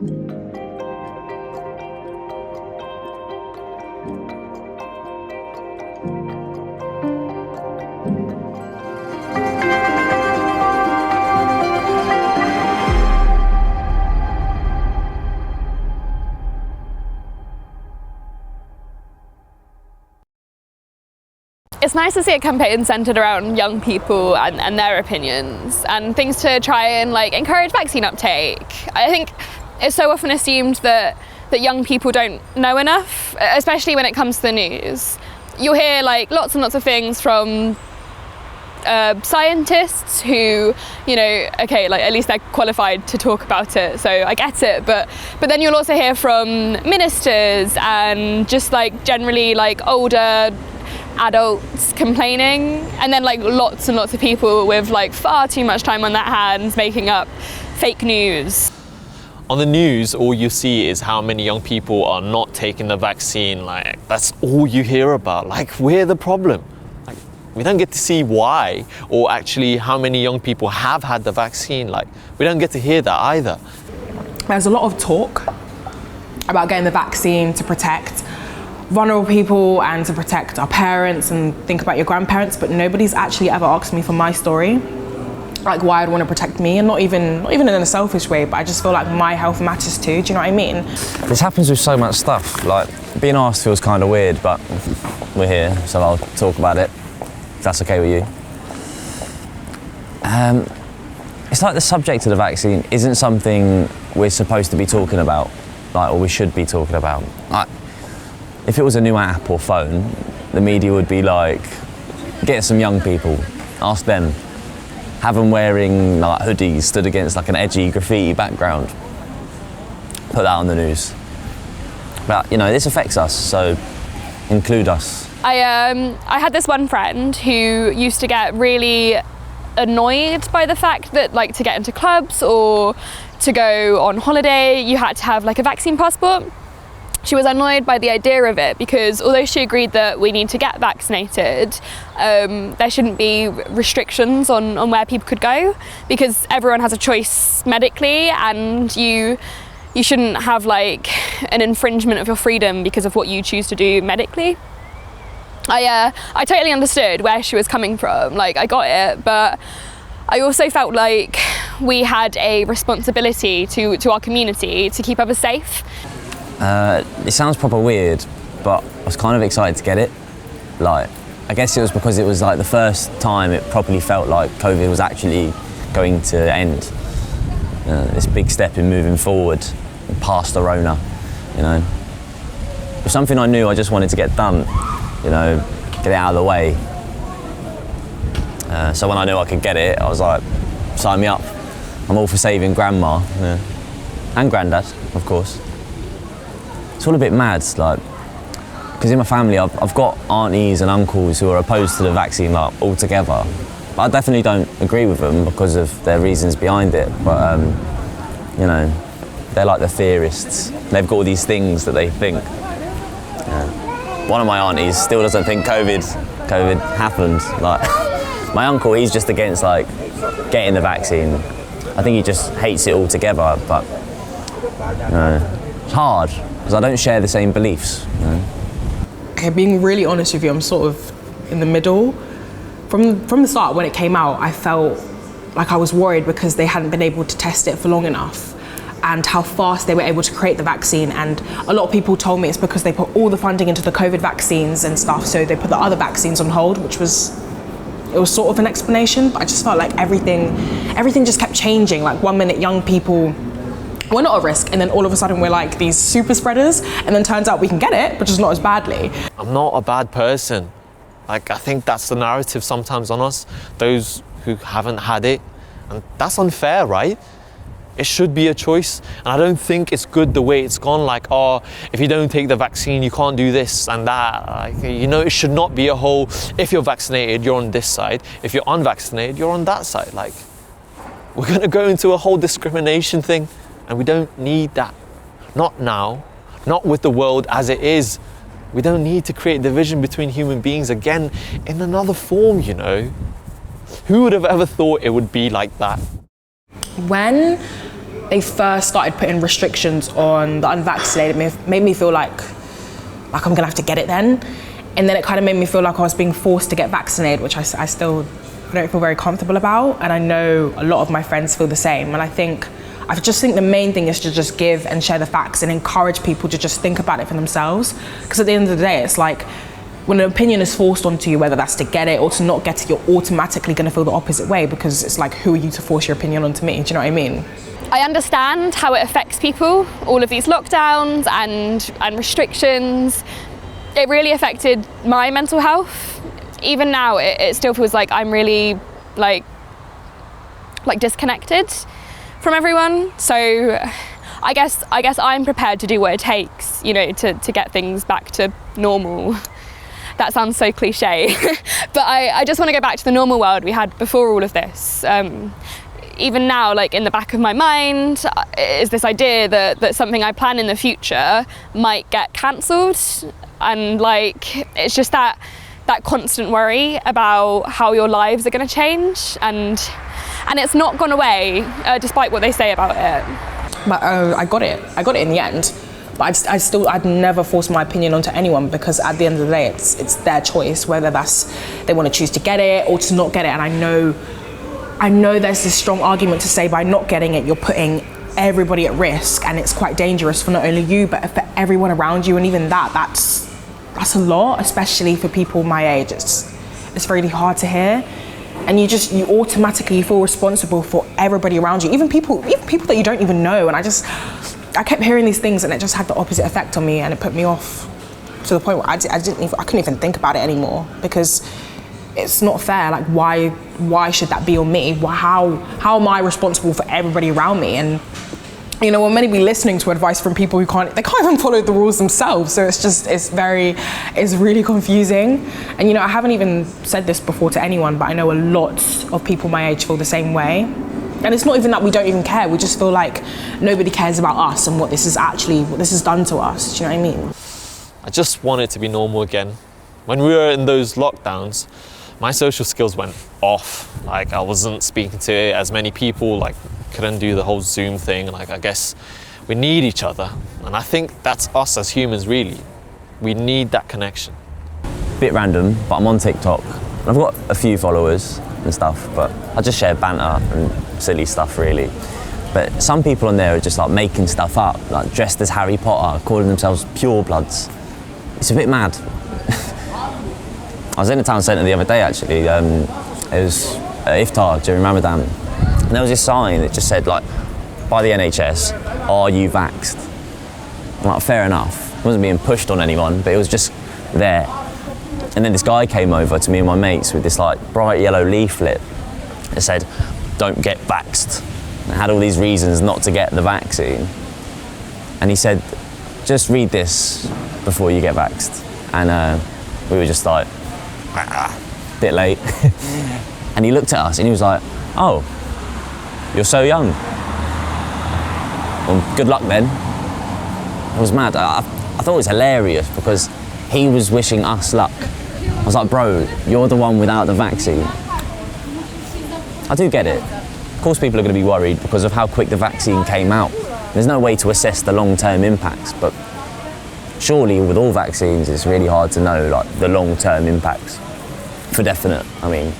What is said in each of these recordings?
It's nice to see a campaign centred around young people and their opinions and things to try and encourage vaccine uptake. I think it's so often assumed that young people don't know enough, especially when it comes to the news. You'll hear lots and lots of things from scientists who, at least they're qualified to talk about it, so I get it, but then you'll also hear from ministers and just generally older adults complaining, and then lots and lots of people with far too much time on their hands making up fake news. On the news, all you see is how many young people are not taking the vaccine. That's all you hear about. We're the problem. We don't get to see why, or actually how many young people have had the vaccine. We don't get to hear that either. There's a lot of talk about getting the vaccine to protect vulnerable people and to protect our parents and think about your grandparents, but nobody's actually ever asked me for my story, why I'd want to protect me, and not even in a selfish way, but I just feel like my health matters too. Do you know what I mean? This happens with so much stuff. Being asked feels kind of weird, but we're here, so I'll talk about it, if that's okay with you. It's the subject of the vaccine isn't something we're supposed to be talking about, or we should be talking about. If it was a new app or phone, the media would be get some young people, ask them, have them wearing hoodies stood against an edgy graffiti background, put that on the news. But this affects us, so include us. I had this one friend who used to get really annoyed by the fact that to get into clubs or to go on holiday you had to have a vaccine passport. She was annoyed by the idea of it because although she agreed that we need to get vaccinated, there shouldn't be restrictions on where people could go, because everyone has a choice medically, and you shouldn't have an infringement of your freedom because of what you choose to do medically. I totally understood where she was coming from, I got it, but I also felt like we had a responsibility to our community to keep others safe. It sounds proper weird, but I was kind of excited to get it. I guess it was because it was the first time it properly felt like COVID was actually going to end. This big step in moving forward past the Rona, It was something I knew I just wanted to get done, get it out of the way. So when I knew I could get it, I was sign me up. I'm all for saving grandma, and granddad, of course. It's all a bit mad, because in my family I've got aunties and uncles who are opposed to the vaccine altogether. But I definitely don't agree with them because of their reasons behind it. But they're the theorists. They've got all these things that they think. One of my aunties still doesn't think COVID happened. My uncle, he's just against getting the vaccine. I think he just hates it altogether. But it's hard, because I don't share the same beliefs. Okay, being really honest with you, I'm sort of in the middle. From the start, when it came out, I felt like I was worried because they hadn't been able to test it for long enough, and how fast they were able to create the vaccine. And a lot of people told me it's because they put all the funding into the COVID vaccines and stuff, so they put the other vaccines on hold, it was sort of an explanation, but I just felt like everything just kept changing. 1 minute young people, we're not at risk, and then all of a sudden we're these super spreaders, and then turns out we can get it, but just not as badly. I'm not a bad person. I think that's the narrative sometimes on us, those who haven't had it, and that's unfair, right? It should be a choice, and I don't think it's good the way it's gone, if you don't take the vaccine, you can't do this and that. It should not be a whole, if you're vaccinated, you're on this side, if you're unvaccinated, you're on that side. We're gonna go into a whole discrimination thing, and we don't need that. Not now, not with the world as it is. We don't need to create division between human beings again in another form, Who would have ever thought it would be like that? When they first started putting restrictions on the unvaccinated, it made me feel like I'm gonna have to get it then. And then it kind of made me feel like I was being forced to get vaccinated, which I still don't feel very comfortable about. And I know a lot of my friends feel the same. And I just think the main thing is to just give and share the facts and encourage people to just think about it for themselves. Because at the end of the day, it's like, when an opinion is forced onto you, whether that's to get it or to not get it, you're automatically gonna feel the opposite way, because it's like, who are you to force your opinion onto me? Do you know what I mean? I understand how it affects people, all of these lockdowns and restrictions. It really affected my mental health. Even now, it still feels like I'm really like disconnected from everyone. So I guess I'm prepared to do what it takes, you know, to get things back to normal. That sounds so cliche, but I just want to go back to the normal world we had before all of this. Even now, like in the back of my mind, is this idea that something I plan in the future might get cancelled, and like it's just that constant worry about how your lives are going to change, and it's not gone away despite what they say about it. But I got it in the end. But I'd never force my opinion onto anyone, because at the end of the day, it's their choice, whether they want to choose to get it or to not get it. And I know there's this strong argument to say by not getting it, you're putting everybody at risk, and it's quite dangerous for not only you, but for everyone around you. And even that's a lot, especially for people my age. It's really hard to hear. And you automatically feel responsible for everybody around you, even people that you don't even know. And I kept hearing these things, and it just had the opposite effect on me, and it put me off to the point where I couldn't even think about it anymore, because it's not fair. Like, why should that be on me? How am I responsible for everybody around me? And you know, we're meant to be listening to advice from people who can't even follow the rules themselves. So it's really confusing. And you know, I haven't even said this before to anyone, but I know a lot of people my age feel the same way. And it's not even that we don't even care. We just feel like nobody cares about us and what this has done to us. Do you know what I mean? I just want it to be normal again. When we were in those lockdowns, my social skills went off. Like, I wasn't speaking to as many people, like couldn't do the whole Zoom thing. Like, I guess we need each other. And I think that's us as humans, really. We need that connection. Bit random, but I'm on TikTok. I've got a few followers and stuff, but I just share banter and silly stuff, really. But some people on there are just like making stuff up, like dressed as Harry Potter, calling themselves purebloods. It's a bit mad. I was in the town centre the other day, actually. It was iftar during Ramadan. And there was this sign that just said, like, by the NHS, are you vaxxed? I'm like, fair enough. It wasn't being pushed on anyone, but it was just there. And then this guy came over to me and my mates with this like bright yellow leaflet that said, don't get vaxxed. And it had all these reasons not to get the vaccine. And he said, just read this before you get vaxxed. And we were just like, bit late. And he looked at us and he was like, oh, you're so young. Well, good luck then. I was mad. I thought it was hilarious because he was wishing us luck. I was like, bro, you're the one without the vaccine. I do get it. Of course people are going to be worried because of how quick the vaccine came out. There's no way to assess the long-term impacts, but surely with all vaccines it's really hard to know like the long-term impacts. For definite, I mean.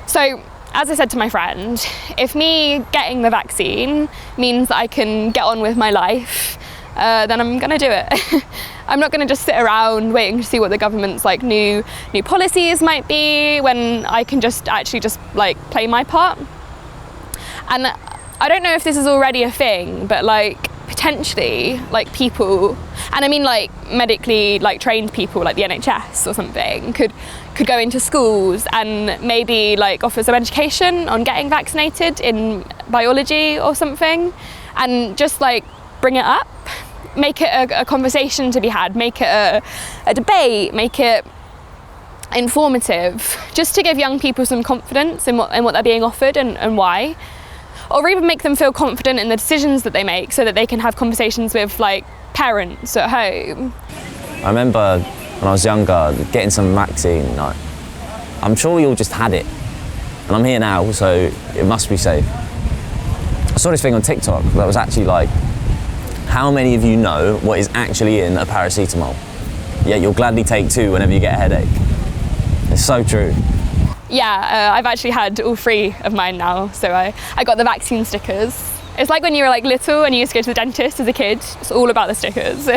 So, as I said to my friend, if me getting the vaccine means that I can get on with my life, then I'm gonna do it. I'm not gonna just sit around waiting to see what the government's like new policies might be, when I can just like play my part. And I don't know if this is already a thing, but like potentially like people, and I mean like medically like trained people like the NHS or something, could go into schools and maybe like offer some education on getting vaccinated in biology or something, and just like bring it up, make it a conversation to be had, make it a debate, make it informative, just to give young people some confidence in what they're being offered and why. Or even make them feel confident in the decisions that they make so that they can have conversations with like parents at home. I remember when I was younger getting some vaccine, like, I'm sure we all just had it. And I'm here now, so it must be safe. I saw this thing on TikTok that was actually like, how many of you know what is actually in a paracetamol? Yet you'll gladly take 2 whenever you get a headache. It's so true. Yeah, I've actually had all 3 of mine now. So I got the vaccine stickers. It's like when you were like little and you used to go to the dentist as a kid. It's all about the stickers.